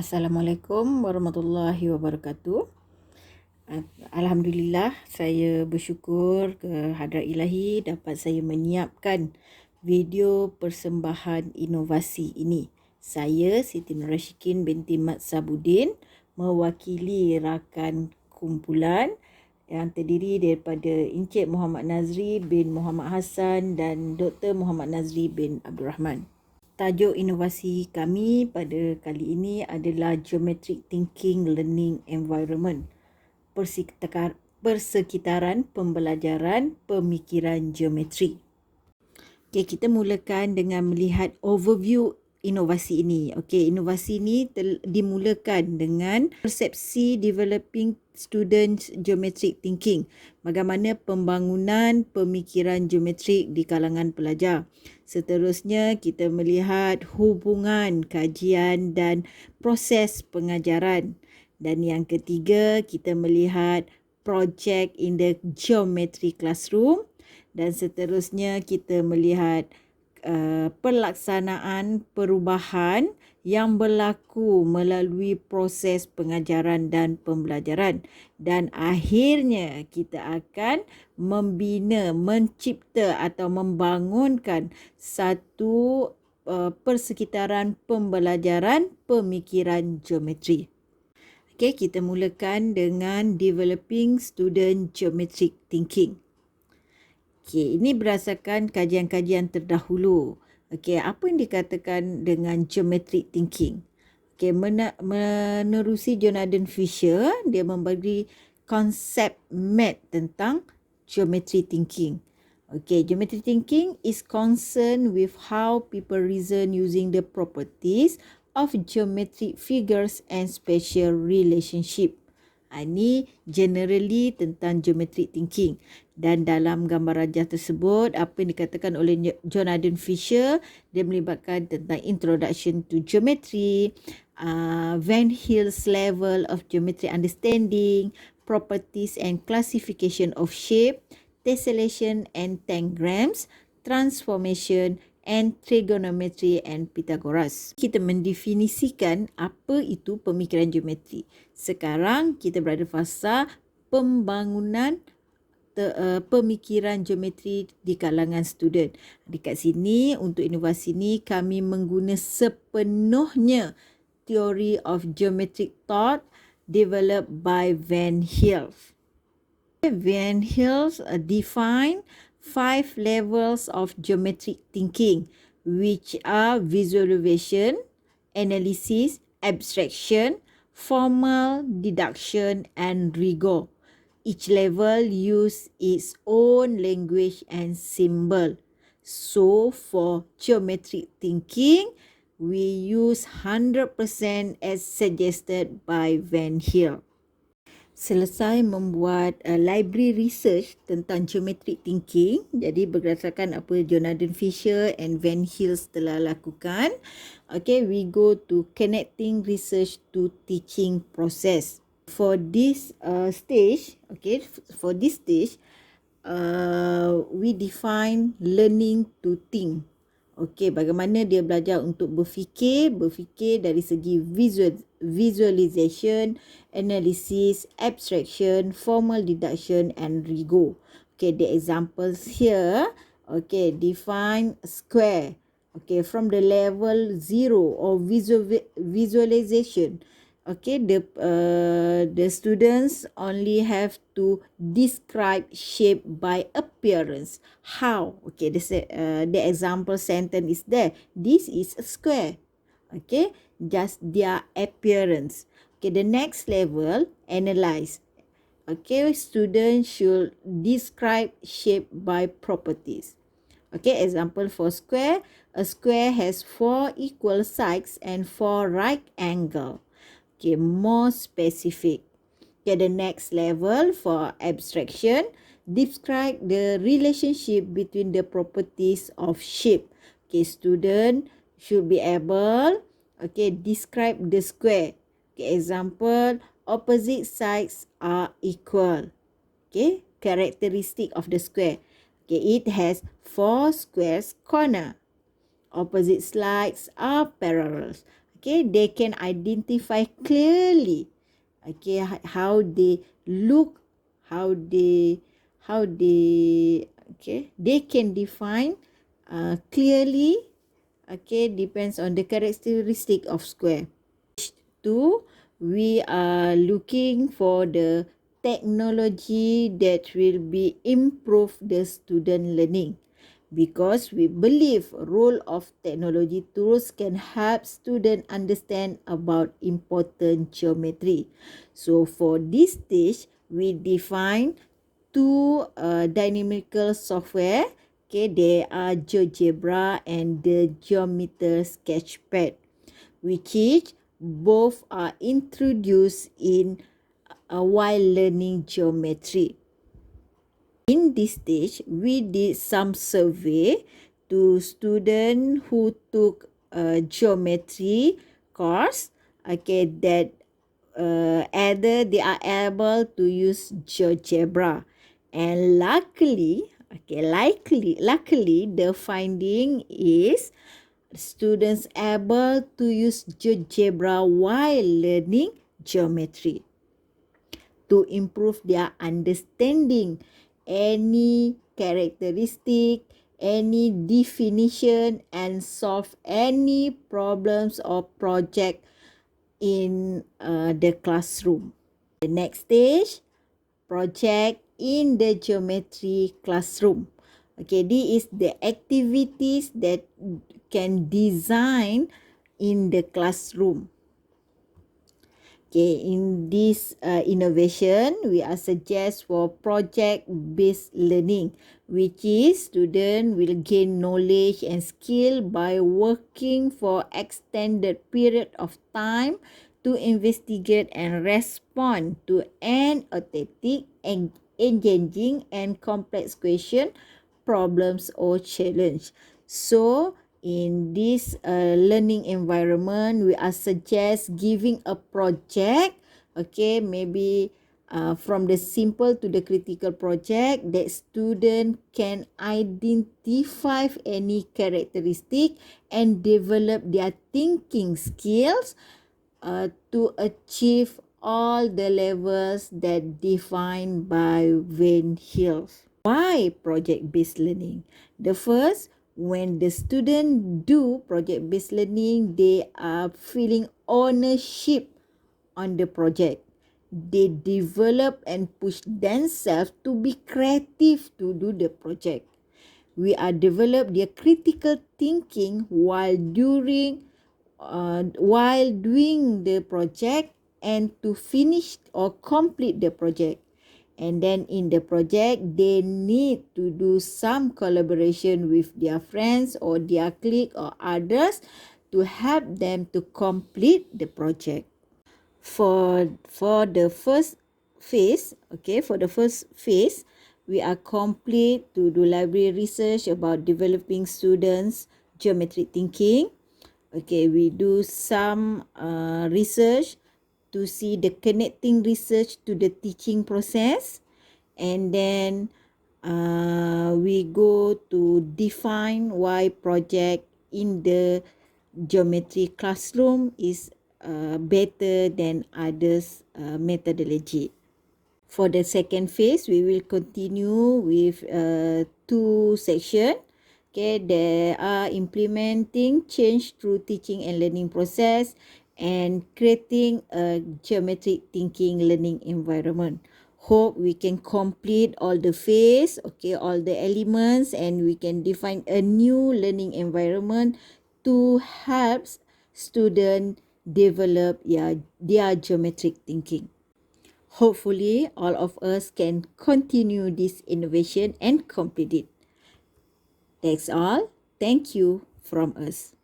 Assalamualaikum warahmatullahi wabarakatuh. Alhamdulillah, saya bersyukur ke hadrat ilahi dapat saya menyiapkan video persembahan inovasi ini. Saya Siti Nurashikin binti Mat Sabudin mewakili rakan kumpulan yang terdiri daripada Encik Muhammad Nazri bin Muhammad Hassan dan Dr. Muhammad Nazri bin Abdul Rahman. Tajuk inovasi kami pada kali ini adalah Geometric Thinking Learning Environment, persekitaran pembelajaran pemikiran geometri. Okay, kita mulakan dengan melihat overview inovasi ini. Okay, inovasi ini dimulakan dengan persepsi developing students geometric thinking. Bagaimana pembangunan pemikiran geometrik di kalangan pelajar. Seterusnya, kita melihat hubungan kajian dan proses pengajaran. Dan yang ketiga, kita melihat project in the geometry classroom. Dan seterusnya, kita melihat pelaksanaan perubahan yang berlaku melalui proses pengajaran dan pembelajaran. Dan akhirnya kita akan membina, mencipta atau membangunkan satu persekitaran pembelajaran pemikiran geometri. Okey, kita mulakan dengan developing student geometric thinking. Okey, ini berdasarkan kajian-kajian terdahulu. Okey, apa yang dikatakan dengan geometric thinking? Okey, menerusi Jonathan Fisher, dia memberi konsep math tentang geometry thinking. Okey, geometry thinking is concerned with how people reason using the properties of geometric figures and spatial relationship. Ini generally tentang geometric thinking. Dan dalam gambar rajah tersebut, apa yang dikatakan oleh Jonathan Fisher, dia melibatkan tentang introduction to geometry, Van Hill's level of geometry understanding, properties and classification of shape, tessellation and tangrams, transformation and trigonometry and Pythagoras. Kita mendefinisikan apa itu pemikiran geometri. Sekarang kita berada fasa pembangunan pemikiran geometri di kalangan student. Dekat sini untuk inovasi ni kami mengguna sepenuhnya theory of geometric thought developed by Van Hill. Van Hill define 5 levels of geometric thinking, which are visualization, analysis, abstraction, formal deduction, and rigor. Each level use its own language and symbol. So for geometric thinking, we use 100% as suggested by Van Hill. Selesai membuat library research tentang geometric thinking, jadi berdasarkan apa Jonathan Fisher and Van Hill telah lakukan, okay, we go to connecting research to teaching process. For this stage, we define learning to think. Okey, bagaimana dia belajar untuk berfikir dari segi visualization, analysis, abstraction, formal deduction and rigor. Okay, the examples here, okay, define square. Okay, from the level 0 or visualization. Okay, the students only have to describe shape by appearance. How? Okay, the example sentence is there. This is a square. Okay, just their appearance. Okay, the next level, analyze. Okay, students should describe shape by properties. Okay, example for square. A square has 4 equal sides and 4 right angles. Okay, more specific. Okay, the next level for abstraction, describe the relationship between the properties of shape. Okay, student should be able, okay, describe the square. Okay, example, opposite sides are equal. Okay, characteristic of the square. Okay, it has 4 squares corner. Opposite sides are parallel. okay, they can identify clearly, okay, how they look, how they okay, they can define clearly, okay, depends on the characteristic of square. 2, we are looking for the technology that will be improve the student learning, because we believe role of technology tools can help student understand about important geometry. So for this stage, we define two dynamical software. Okay, they are GeoGebra and the Geometer Sketchpad, which is both are introduced in while learning geometry. In this stage, we did some survey to students who took a geometry course, okay, that either they are able to use GeoGebra, and luckily, luckily the finding is students able to use GeoGebra while learning geometry to improve their understanding any characteristic, any definition, and solve any problems or project in the classroom. The next stage, project in the geometry classroom. Okay, this is the activities that can design in the classroom. Okay, in this innovation, we are suggest for project-based learning, which is student will gain knowledge and skill by working for extended period of time to investigate and respond to an authentic, engaging and complex question, problems or challenge. So in this learning environment, we are suggest giving a project, okay, maybe from the simple to the critical project, that student can identify any characteristic and develop their thinking skills to achieve all the levels that defined by Van Hills. Why project-based learning? The first, when the student do project-based learning, they are feeling ownership on the project. They develop and push themselves to be creative to do the project. We are develop their critical thinking while doing the project and to finish or complete the project. And then in the project, they need to do some collaboration with their friends or their clique or others to help them to complete the project. For the first phase, okay, for the first phase, we are complete to do library research about developing students' geometric thinking. Okay, we do some research to see the connecting research to the teaching process, and then we go to define why project in the geometry classroom is better than others methodology. For the second phase, we will continue with two sections. Okay, they are implementing change through teaching and learning process and creating a geometric thinking learning environment. Hope we can complete all the phase, okay, all the elements, and we can define a new learning environment to help students develop their geometric thinking. Hopefully, all of us can continue this innovation and complete it. That's all. Thank you from us.